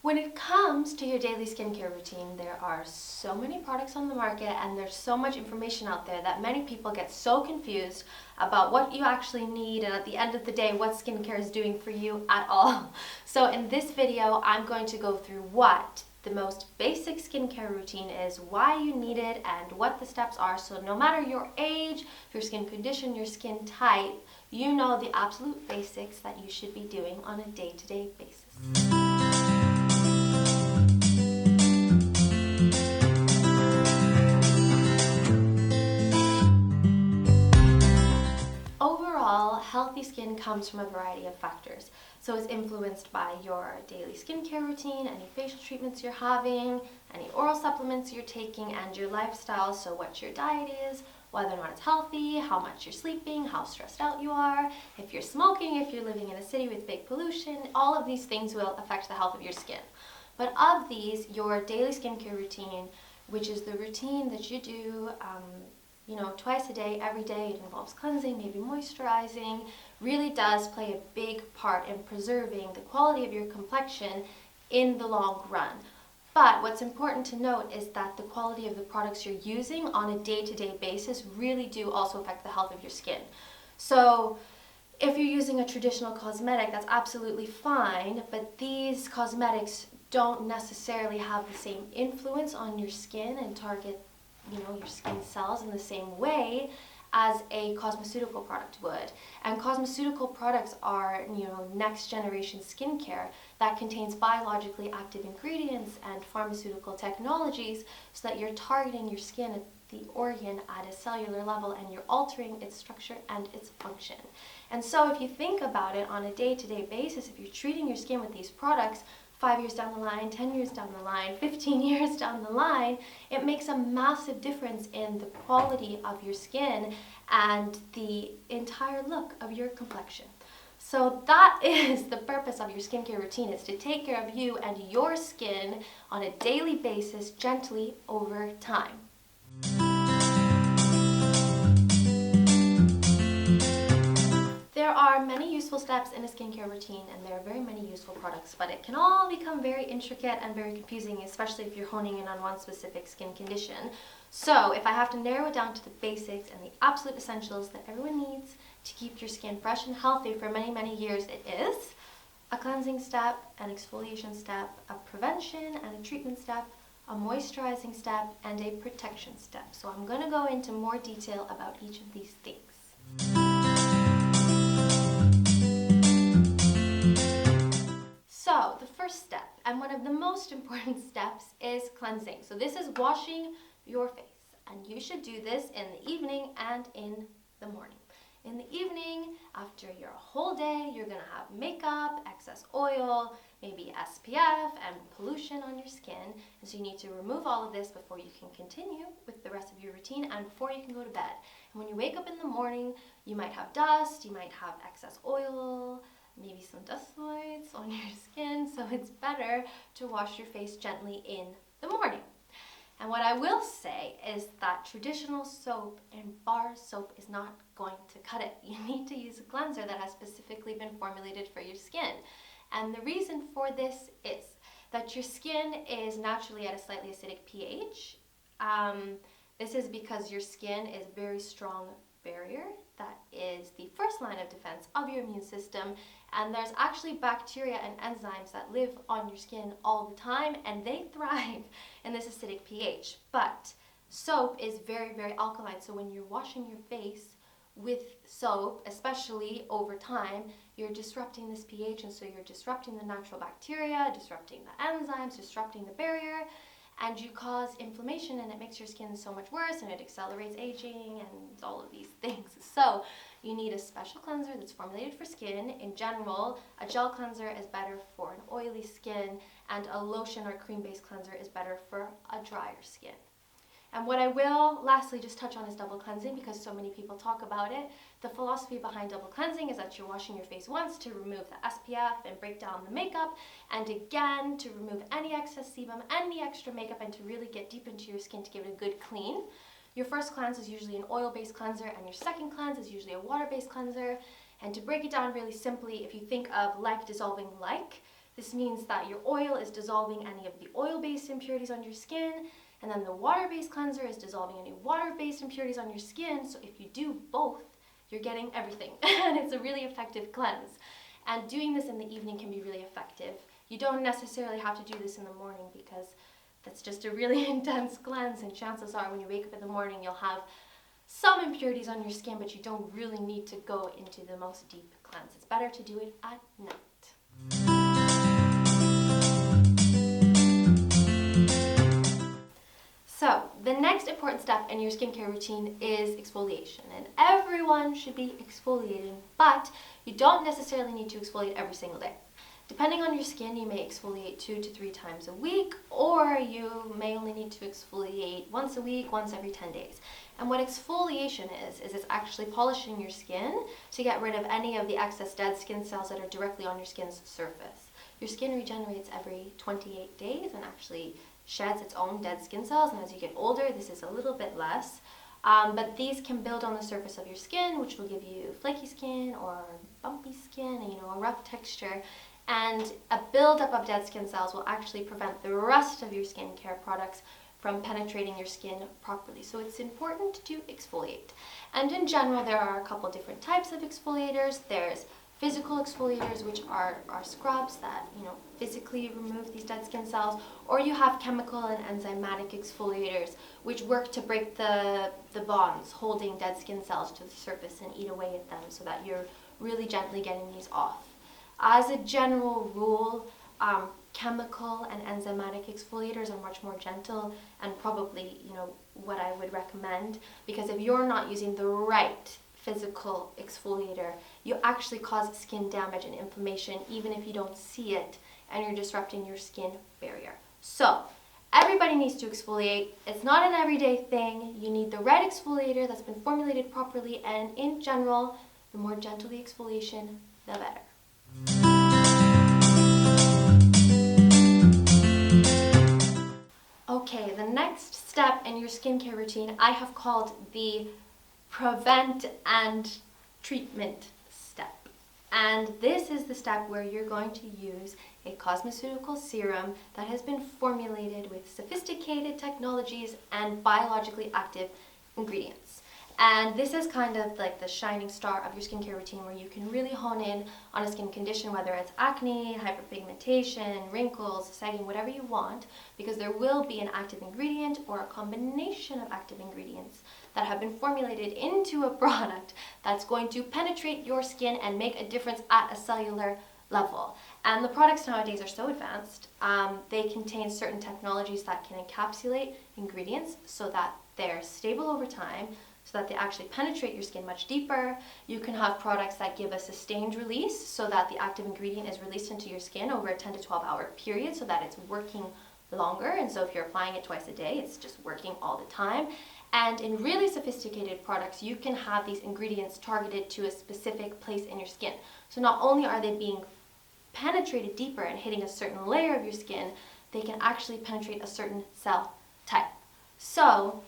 When it comes to your daily skincare routine, there are so many products on the market and there's so much information out there that many people get so confused about what you actually need and at the end of the day what skincare is doing for you at all. So in this video, I'm going to go through what the most basic skincare routine is, why you need it, and what the steps are, so no matter your age, your skin condition, your skin type, you know the absolute basics that you should be doing on a day-to-day basis. Overall, healthy skin comes from a variety of factors. So it's influenced by your daily skincare routine, any facial treatments you're having, any oral supplements you're taking, and your lifestyle. So what your diet is, whether or not it's healthy, how much you're sleeping, how stressed out you are, if you're smoking, if you're living in a city with big pollution, all of these things will affect the health of your skin. But of these, your daily skincare routine, which is the routine that you do twice a day, every day, it involves cleansing, maybe moisturizing, really does play a big part in preserving the quality of your complexion in the long run. But what's important to note is that the quality of the products you're using on a day-to-day basis really do also affect the health of your skin. So if you're using a traditional cosmetic, that's absolutely fine, but these cosmetics don't necessarily have the same influence on your skin and target your skin cells in the same way as a cosmeceutical product would. And cosmeceutical products are, next generation skincare that contains biologically active ingredients and pharmaceutical technologies so that you're targeting your skin at the organ at a cellular level and you're altering its structure and its function. And so if you think about it on a day-to-day basis, if you're treating your skin with these products, 5 years down the line, 10 years down the line, 15 years down the line, it makes a massive difference in the quality of your skin and the entire look of your complexion. So that is the purpose of your skincare routine, is to take care of you and your skin on a daily basis, gently over time. There are many useful steps in a skincare routine and there are very many useful products, but it can all become very intricate and very confusing, especially if you're honing in on one specific skin condition. So if I have to narrow it down to the basics and the absolute essentials that everyone needs to keep your skin fresh and healthy for many, many years, it is a cleansing step, an exfoliation step, a prevention and a treatment step, a moisturizing step, and a protection step. So I'm going to go into more detail about each of these things. So the first step, and one of the most important steps, is cleansing. So this is washing your face, and you should do this in the evening and in the morning. In the evening, after your whole day, you're going to have makeup, excess oil, maybe SPF, and pollution on your skin. And so you need to remove all of this before you can continue with the rest of your routine and before you can go to bed. And when you wake up in the morning, you might have dust, you might have excess oil, maybe some dust mites on your skin, so it's better to wash your face gently in the morning. And what I will say is that traditional soap and bar soap is not going to cut it. You need to use a cleanser that has specifically been formulated for your skin. And the reason for this is that your skin is naturally at a slightly acidic pH. This is because your skin is a very strong barrier that is the first line of defense of your immune system, and there's actually bacteria and enzymes that live on your skin all the time and they thrive in this acidic pH. But soap is very, very alkaline, so when you're washing your face with soap, especially over time, you're disrupting this pH, and so you're disrupting the natural bacteria, disrupting the enzymes, disrupting the barrier, and you cause inflammation, and it makes your skin so much worse, and it accelerates aging and all of these things. So you need a special cleanser that's formulated for skin. In general, a gel cleanser is better for an oily skin, and a lotion or cream-based cleanser is better for a drier skin. And what I will lastly just touch on is double cleansing, because so many people talk about it. The philosophy behind double cleansing is that you're washing your face once to remove the SPF and break down the makeup, and again to remove any excess sebum, any extra makeup, and to really get deep into your skin to give it a good clean. Your first cleanse is usually an oil-based cleanser, and your second cleanse is usually a water-based cleanser. And to break it down really simply, if you think of like dissolving like, This means that your oil is dissolving any of the oil-based impurities on your skin, and then the water-based cleanser is dissolving any water-based impurities on your skin. So if you do both, you're getting everything, and it's a really effective cleanse. And doing this in the evening can be really effective. You don't necessarily have to do this in the morning because that's just a really intense cleanse, and chances are when you wake up in the morning, you'll have some impurities on your skin, but you don't really need to go into the most deep cleanse. It's better to do it at night. So the next important step in your skincare routine is exfoliation, and everyone should be exfoliating, but you don't necessarily need to exfoliate every single day. Depending on your skin, you may exfoliate 2 to 3 times a week, or you may only need to exfoliate once a week, once every 10 days. And what exfoliation is it's actually polishing your skin to get rid of any of the excess dead skin cells that are directly on your skin's surface. Your skin regenerates every 28 days and actually sheds its own dead skin cells, and as you get older, this is a little bit less. But these can build on the surface of your skin, which will give you flaky skin or bumpy skin, and, a rough texture. And a buildup of dead skin cells will actually prevent the rest of your skincare products from penetrating your skin properly. So it's important to exfoliate. And in general, there are a couple different types of exfoliators. There's physical exfoliators, which are scrubs that physically remove these dead skin cells, or you have chemical and enzymatic exfoliators, which work to break the bonds holding dead skin cells to the surface and eat away at them, so that you're really gently getting these off. As a general rule, chemical and enzymatic exfoliators are much more gentle and probably, what I would recommend, because if you're not using the right physical exfoliator, you actually cause skin damage and inflammation even if you don't see it, and you're disrupting your skin barrier. So everybody needs to exfoliate. It's not an everyday thing. You need the right exfoliator that's been formulated properly, and in general, the more gentle the exfoliation, the better. Okay, the next step in your skincare routine I have called the prevent and treatment step. And this is the step where you're going to use a cosmeceutical serum that has been formulated with sophisticated technologies and biologically active ingredients. And this is kind of like the shining star of your skincare routine, where you can really hone in on a skin condition, whether it's acne, hyperpigmentation, wrinkles, sagging, whatever you want, because there will be an active ingredient or a combination of active ingredients that have been formulated into a product that's going to penetrate your skin and make a difference at a cellular level. And the products nowadays are so advanced. They contain certain technologies that can encapsulate ingredients so that they're stable over time, so that they actually penetrate your skin much deeper. You can have products that give a sustained release, so that the active ingredient is released into your skin over a 10 to 12 hour period, so that it's working longer. And so if you're applying it twice a day, it's just working all the time. And in really sophisticated products, you can have these ingredients targeted to a specific place in your skin. So not only are they being penetrated deeper and hitting a certain layer of your skin, they can actually penetrate a certain cell type. So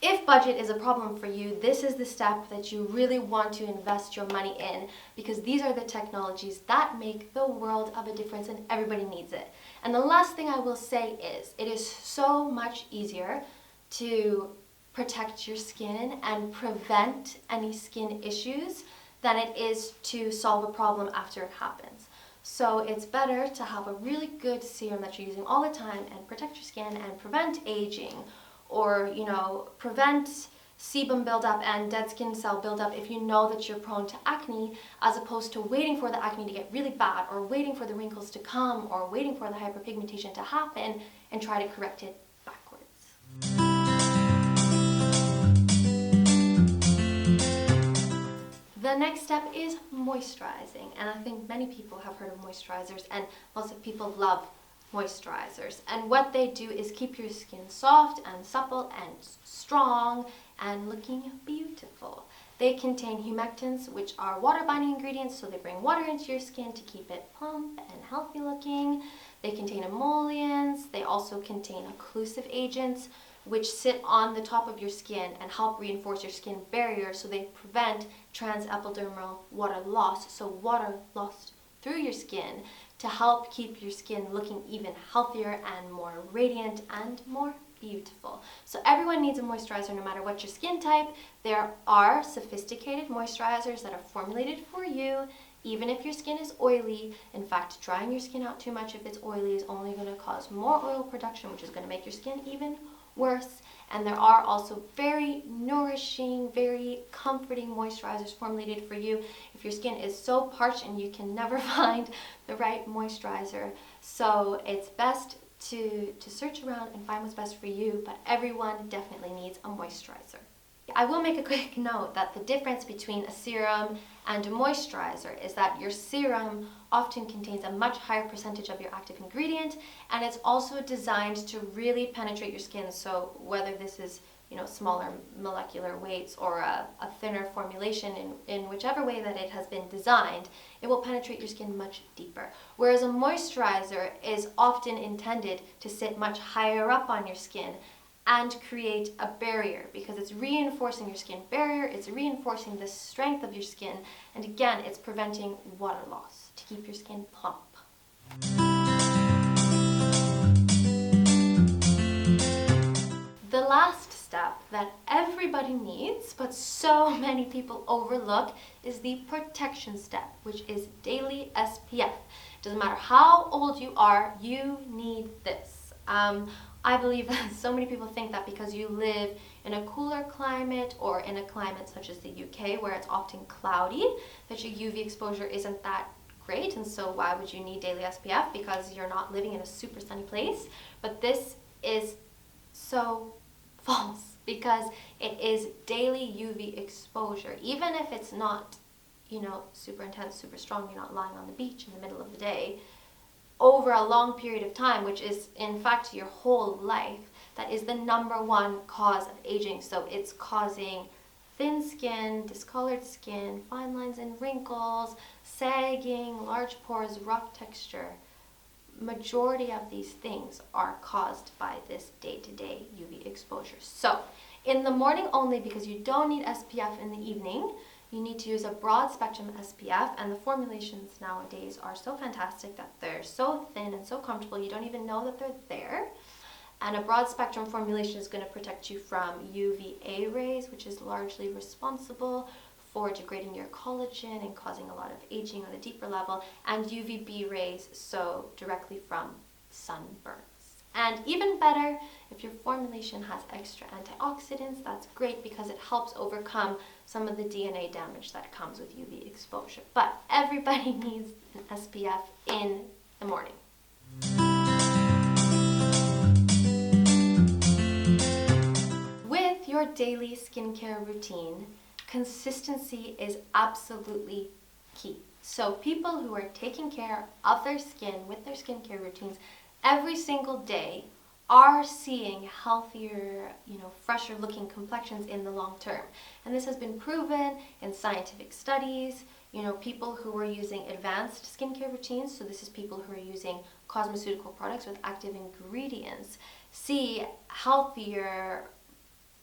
if budget is a problem for you, this is the step that you really want to invest your money in, because these are the technologies that make the world of a difference and everybody needs it. And the last thing I will say is, it is so much easier to protect your skin and prevent any skin issues than it is to solve a problem after it happens. So it's better to have a really good serum that you're using all the time and protect your skin and prevent aging, or prevent sebum buildup and dead skin cell buildup if you know that you're prone to acne, as opposed to waiting for the acne to get really bad, or waiting for the wrinkles to come, or waiting for the hyperpigmentation to happen and try to correct it backwards. The next step is moisturizing, and I think many people have heard of moisturizers, and lots of people love moisturizers. And what they do is keep your skin soft and supple and strong and looking beautiful. They contain humectants, which are water-binding ingredients, so they bring water into your skin to keep it plump and healthy looking. They contain emollients. They also contain occlusive agents, which sit on the top of your skin and help reinforce your skin barrier, so they prevent transepidermal water loss, so water lost through your skin to help keep your skin looking even healthier and more radiant and more beautiful. So everyone needs a moisturizer no matter what your skin type. There are sophisticated moisturizers that are formulated for you, even if your skin is oily. In fact, drying your skin out too much if it's oily is only going to cause more oil production, which is going to make your skin even worse. And there are also very nourishing, very comforting moisturizers formulated for you if your skin is so parched and you can never find the right moisturizer. So it's best to search around and find what's best for you, but everyone definitely needs a moisturizer. I will make a quick note that the difference between a serum and a moisturizer is that your serum often contains a much higher percentage of your active ingredient, and it's also designed to really penetrate your skin. So whether this is, smaller molecular weights or a thinner formulation, in whichever way that it has been designed, it will penetrate your skin much deeper. Whereas a moisturizer is often intended to sit much higher up on your skin and create a barrier, because it's reinforcing your skin barrier, it's reinforcing the strength of your skin, and again, it's preventing water loss to keep your skin plump. The last step that everybody needs, but so many people overlook, is the protection step, which is daily SPF. Doesn't matter how old you are, you need this. I believe that so many people think that because you live in a cooler climate or in a climate such as the UK where it's often cloudy, that your UV exposure isn't that great, and so why would you need daily SPF because you're not living in a super sunny place? But this is so false, because it is daily UV exposure. Even if it's not, super intense, super strong, you're not lying on the beach in the middle of the day, over a long period of time, which is in fact your whole life, that is the #1 cause of aging. So it's causing thin skin, discolored skin, fine lines and wrinkles, sagging, large pores, rough texture. Majority of these things are caused by this day-to-day UV exposure. So in the morning only, because you don't need SPF in the evening, you need to use a broad spectrum SPF, and the formulations nowadays are so fantastic that they're so thin and so comfortable you don't even know that they're there. And a broad spectrum formulation is going to protect you from UVA rays, which is largely responsible for degrading your collagen and causing a lot of aging on a deeper level, and UVB rays, so directly from sunburns. And even better, if your formulation has extra antioxidants, that's great because it helps overcome some of the DNA damage that comes with UV exposure. But everybody needs an SPF in the morning. With your daily skincare routine, consistency is absolutely key. So people who are taking care of their skin with their skincare routines every single day are seeing healthier, fresher looking complexions in the long term. And this has been proven in scientific studies. People who are using advanced skincare routines, so this is people who are using cosmeceutical products with active ingredients, see healthier,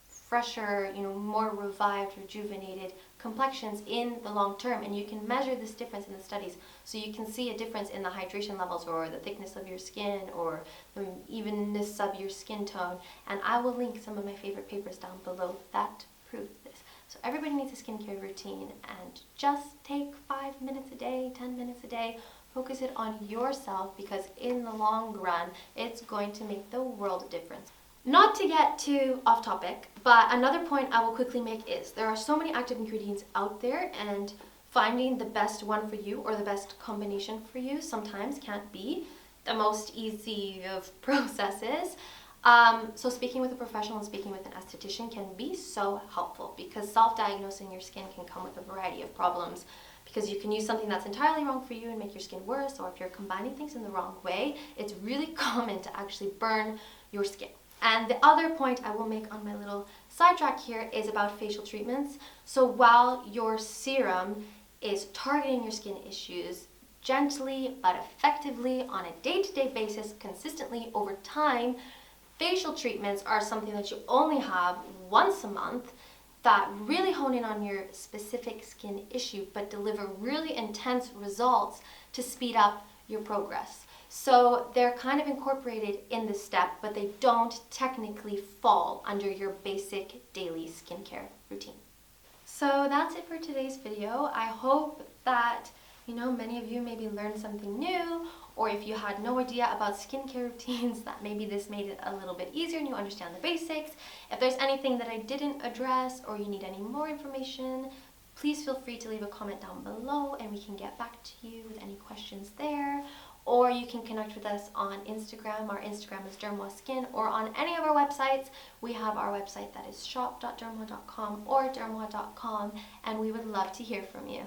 fresher, more revived, rejuvenated complexions in the long term. And you can measure this difference in the studies. So you can see a difference in the hydration levels or the thickness of your skin or the evenness of your skin tone. And I will link some of my favorite papers down below that prove this. So everybody needs a skincare routine, and just take 5 minutes a day, 10 minutes a day. Focus it on yourself, because in the long run, it's going to make the world a difference. Not to get too off topic, but another point I will quickly make is there are so many active ingredients out there, and finding the best one for you or the best combination for you sometimes can't be the most easy of processes. So speaking with a professional and speaking with an esthetician can be so helpful, because self-diagnosing your skin can come with a variety of problems, because you can use something that's entirely wrong for you and make your skin worse, or if you're combining things in the wrong way, it's really common to actually burn your skin. And the other point I will make on my little sidetrack here is about facial treatments. So while your serum is targeting your skin issues gently but effectively on a day-to-day basis, consistently over time, facial treatments are something that you only have once a month that really hone in on your specific skin issue but deliver really intense results to speed up your progress. So they're kind of incorporated in the step, but they don't technically fall under your basic daily skincare routine. So that's it for today's video. I hope that, many of you maybe learned something new, or if you had no idea about skincare routines, that maybe this made it a little bit easier and you understand the basics. If there's anything that I didn't address or you need any more information, please feel free to leave a comment down below and we can get back to you with any questions there. Or you can connect with us on Instagram. Our Instagram is dermoi, or on any of our websites. We have our website that is shop.dermoi.com or dermoi.com, and we would love to hear from you.